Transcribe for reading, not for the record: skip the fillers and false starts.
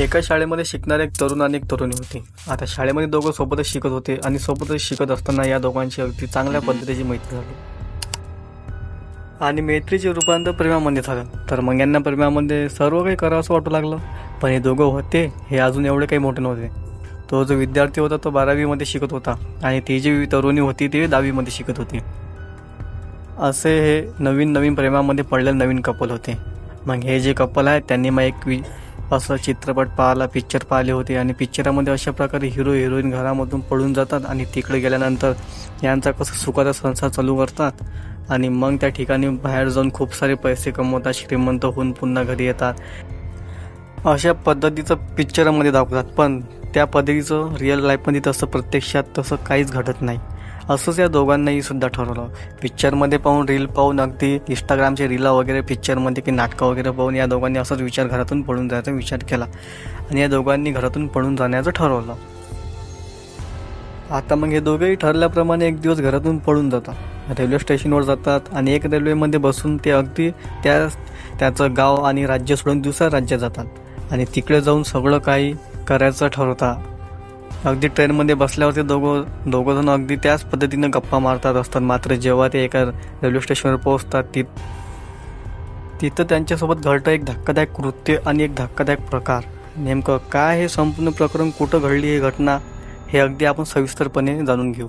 एका शाळेमध्ये शिकणारे एक तरुण आणि एक तरुणी होती. आता शाळेमध्ये दोघं सोबतच शिकत होते आणि सोबतच शिकत असताना या दोघांची अगदी चांगल्या पद्धतीची मैत्री झाली आणि मैत्रीचे रूपांतर प्रेमामध्ये झालं. तर मग यांना प्रेमामध्ये सर्व काही करावं असं वाटू लागलं. पण हे दोघं होते हे अजून एवढे काही मोठे नव्हते. तो जो विद्यार्थी होता तो 12वीमध्ये शिकत होता आणि ती जी तरुणी होती ती 10वीमध्ये शिकत होती. असे हे नवीन नवीन प्रेमामध्ये पडलेले नवीन कपल होते. मग हे जे कपल आहे त्यांनी मग असं चित्रपट पाहिला, पिक्चर पाहिले होते आणि पिक्चरामध्ये अशा प्रकारे हिरो हिरोईन घरामधून पळून जातात आणि तिकडे गेल्यानंतर यांचा कसं सुखाचा संसार चालू करतात आणि मग त्या ठिकाणी बाहेर जाऊन खूप सारे पैसे कमवतात, श्रीमंत होऊन पुन्हा घरी येतात. अशा पद्धतीचं पिक्चरामध्ये दाखवतात, पण त्या पद्धतीचं रिअल लाईफमध्ये तसं प्रत्यक्षात तसं काहीच घडत नाही. असंच या दोघांनाही सुद्धा ठरवलं. पिक्चरमध्ये पाहून, रील पाहून, अगदी इंस्टाग्रामचे रीला वगैरे पिक्चरमध्ये की नाटकं वगैरे पाहून या दोघांनी असंच विचार घरातून पळून जायचा विचार केला आणि या दोघांनी घरातून पळून जाण्याचं ठरवलं. आता मग हे दोघेही ठरल्याप्रमाणे एक दिवस घरातून पळून जातात, रेल्वे स्टेशनवर जातात आणि एक रेल्वेमध्ये बसून ते अगदी त्याचं गाव आणि राज्य सोडून दुसऱ्या राज्यात जातात आणि तिकडे जाऊन सगळं काही करायचं ठरवतात. अगदी ट्रेनमध्ये बसल्यावर ते दोघं जण अगदी त्याच पद्धतीनं गप्पा मारतात असतात. मात्र जेव्हा ते एका रेल्वे स्टेशनवर पोहोचतात तिथं त्यांच्यासोबत घडतं एक धक्कादायक कृत्य आणि एक धक्कादायक प्रकार. नेमकं काय हे संपूर्ण प्रकरण, कुठं घडली ही घटना, हे अगदी आपण सविस्तरपणे जाणून घेऊ.